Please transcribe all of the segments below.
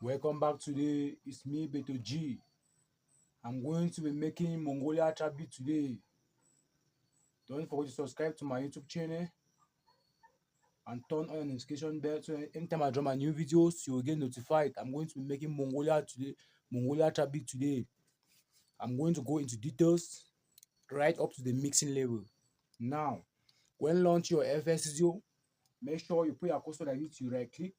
Welcome back. Today it's me, Beto G. I'm going to be making Mongolia trap beat today. Don't forget to subscribe to my YouTube channel and turn on the notification bell so anytime I drop my new videos, you will get notified. I'm going to be making Mongolia trap beat today. I'm going to go into details right up to the mixing level. Now, when launching your FL Studio, make sure you put your cursor like this, you right click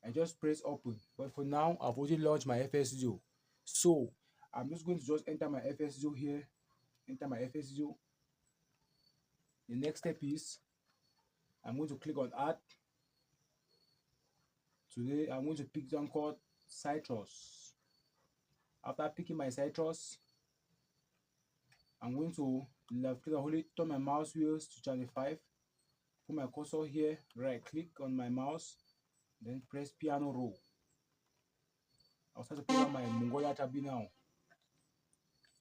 and just press open. But for now, I've already launched my FL Studio. So I'm just going to enter my FL Studio here. Enter my FL Studio. The next step is I'm going to click on add. Today I'm going to pick one called Citrus. After picking my Citrus, I'm going to left click and hold it, turn my mouse wheels to channel 5. Put my cursor here, right click on my mouse, then press piano roll. I'll start to program my Mongolia tabby now.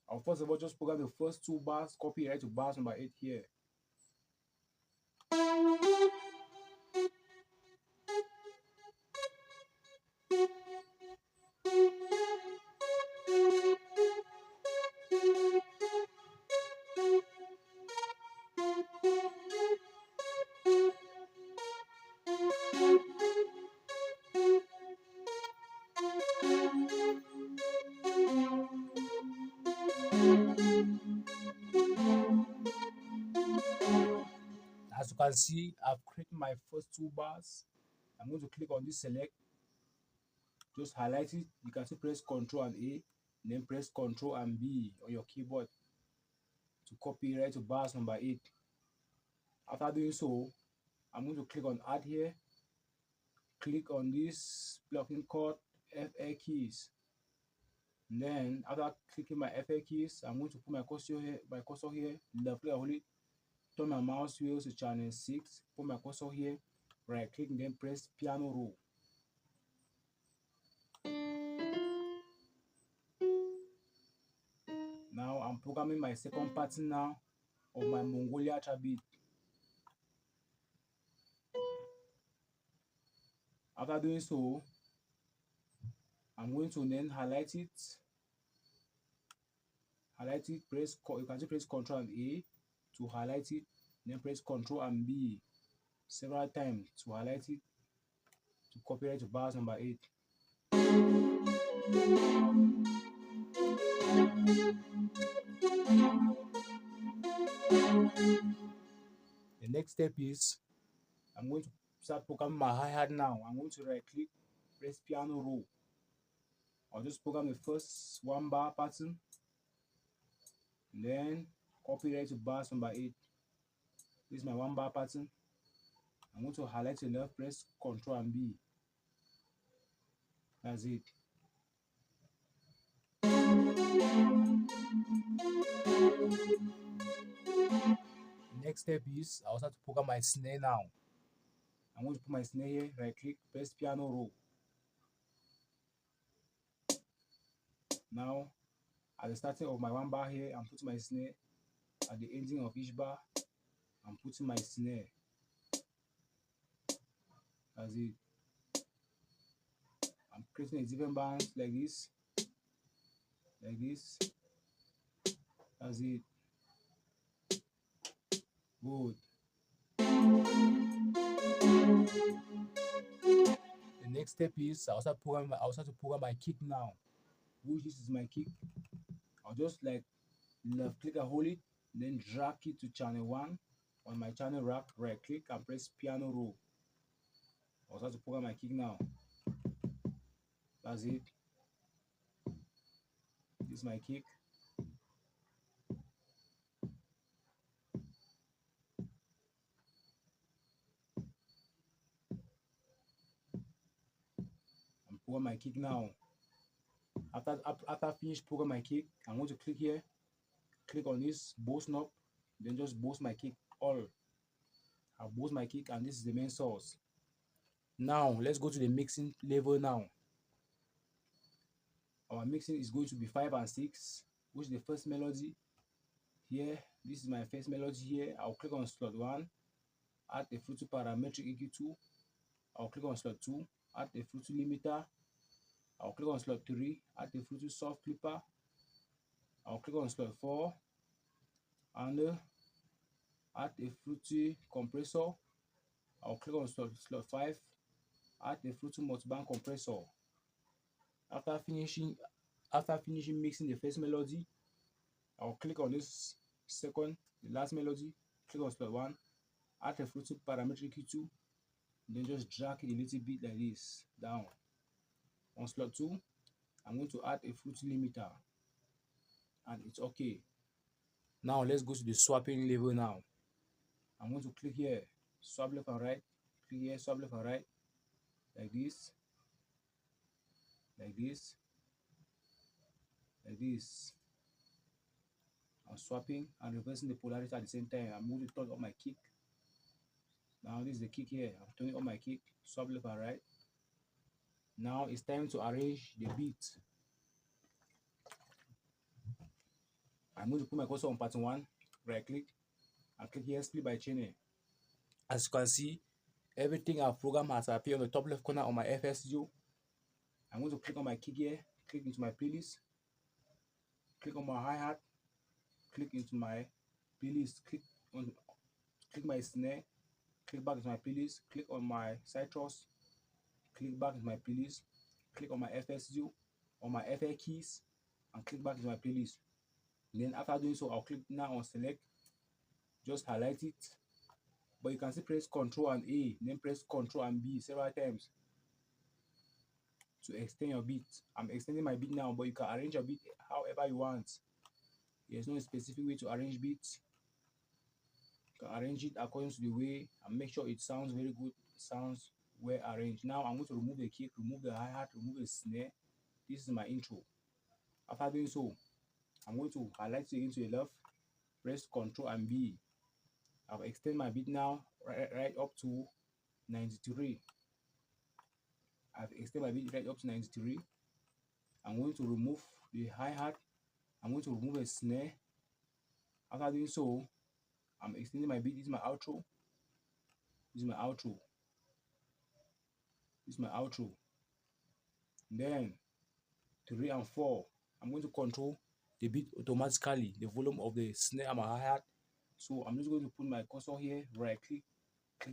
I'll first of all just program the first 2 bars, copy right to bars number 8 here. As you can see, I've created my first 2 bars. I'm going to click on this select, just highlight it. You can still press Ctrl and A, then press Ctrl and B on your keyboard to copy right to bars number 8. After doing so, I'm going to click on add here, click on this blocking called FL keys. And then after clicking my FL keys, I'm going to put my cursor here, left click hold it, turn my mouse wheels to channel 6, put my cursor here, right click and then press piano roll. Now I'm programming my second pattern now of my Mongolia trap beat. After doing so, I'm going to then highlight it, press, you can press Ctrl and A to highlight it, then press Ctrl and B several times to highlight it, to copy it to bars number 8. The next step is I'm going to start programming my hi-hat now. I'm going to right click, press piano roll. I'll just program the first 1 bar pattern, then copy right to bars number 8. This is my 1 bar pattern. I'm going to highlight the left, press Ctrl and B. That's it. Next step is I'll start to program my snare now. I'm going to put my snare here, right click, press piano roll. Now, at the starting of my 1 bar here, I'm putting my snare. At the ending of each bar, I'm putting my snare. That's it. I'm creating a different band like this. Like this. That's it. Good. The next step is I'll start to program my kick now. Which this is my kick. I'll just like left click and hold it, then drag it to channel 1 on my channel rack, right click and press piano roll. I'll start to program my kick now. That's it. This is my kick. I'm programming my kick now. After finish program my kick, I'm going to click here, click on this boost knob, then just boost my kick all. I'll boost my kick and this is the main source. Now let's go to the mixing level now. Our mixing is going to be 5 and 6, which is the first melody. Here, this is my first melody here. I'll click on slot 1, add the Fruity parametric EQ2. I'll click on slot 2, add the Fruity limiter. I'll click on slot 3, add the fruity soft clipper. I'll click on slot 4 and add a fruity compressor. I'll click on slot 5, add the fruity multiband compressor. After finishing mixing the first melody, I'll click on this the last melody, click on slot 1, add a fruity parametric EQ, then just drag it a little bit like this down. On slot 2, I'm going to add a fruity limiter, and it's okay. Now let's go to the swapping level now. I'm going to click here, swap left and right, click here, swap left and right, like this, like this, like this. I'm swapping and reversing the polarity at the same time. I'm going to turn up my kick. Now this is the kick here. I'm turning up my kick, swap left and right. Now it's time to arrange the beat. I'm going to put my cursor on pattern 1, right click, and click here, split by channel. As you can see, everything I've programmed has appeared on the top left corner on my FL Studio. I'm going to click on my kick here, click into my playlist, click on my hi-hat, click into my playlist, click my snare, click back into my playlist, click on my citrus, click back into my playlist, click on my FL Studio, on my FL keys, and click back into my playlist. Then after doing so, I'll click now on select, just highlight it, but you can still press Ctrl and A, then press Ctrl and B several times to extend your beat. I'm extending my beat now, but you can arrange your beat however you want. There's no specific way to arrange beats. You can arrange it according to the way and make sure it sounds very good, sounds well arranged. Now I'm going to remove the kick, remove the hi-hat, remove the snare. This is my intro. After doing so, I'm going to highlight it into the left, press Ctrl and B. I've extended my beat now right up to 93. I've extended my beat right up to 93. I'm going to remove the hi-hat. I'm going to remove the snare. After doing so, I'm extending my beat. This is my outro. This is my outro. This is my outro. Then 3 and 4, I'm going to control the beat automatically, the volume of the snare and my hi-hat. So I'm just going to put my cursor here, right click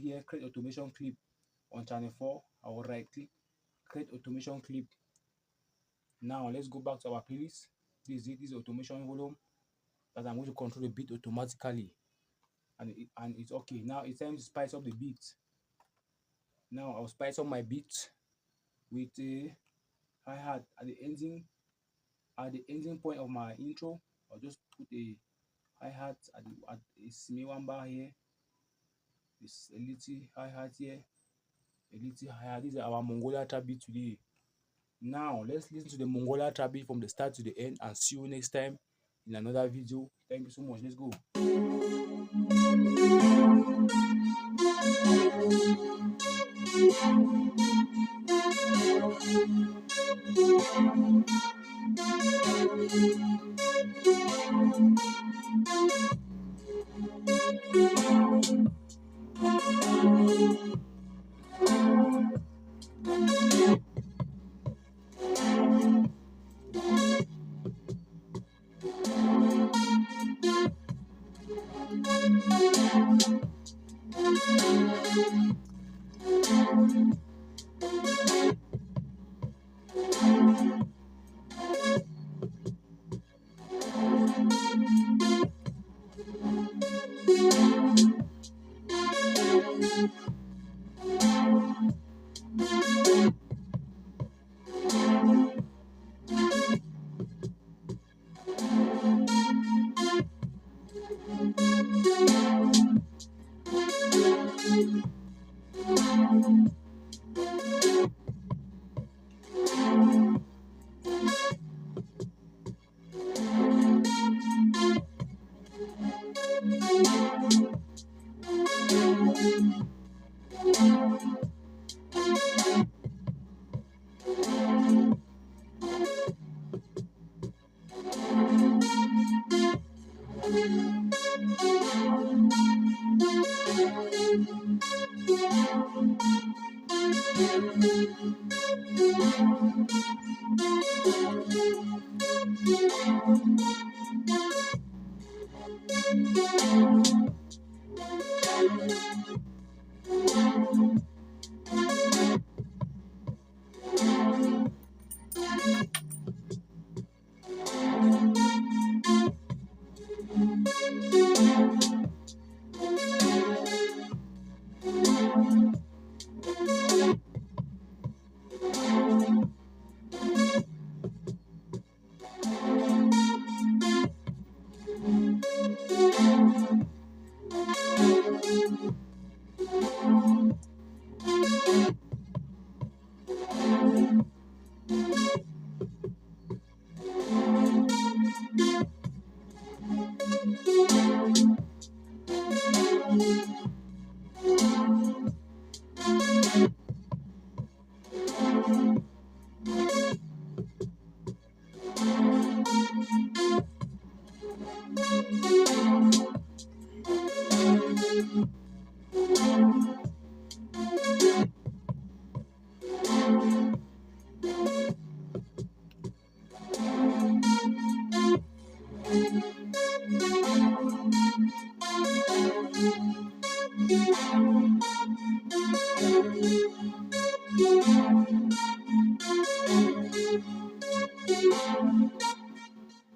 here, create automation clip on channel 4. I will right click, create automation clip. Now let's go back to our playlist. This is automation volume that I'm going to control the beat automatically, and it's okay. Now it's time to spice up the beat. Now I'll spice up my beat with a hi-hat at the ending point of my intro. I'll just put a hi-hat at a semi-1 bar here. This a little hi-hat here, a little hi-hat. This is our Mongolia trap beat today. Now let's listen to the Mongolia trap beat from the start to the end, and see you next time in another video. Thank you so much. Let's go.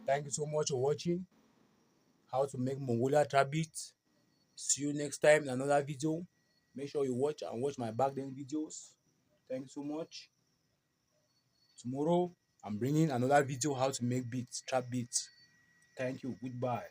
Thank you so much for watching how to make Mongolia trap beat. See you next time in another video. Make sure you watch my back then videos. Thank you so much. Tomorrow I'm bringing another video how to make beats, trap beats. Thank you. Goodbye.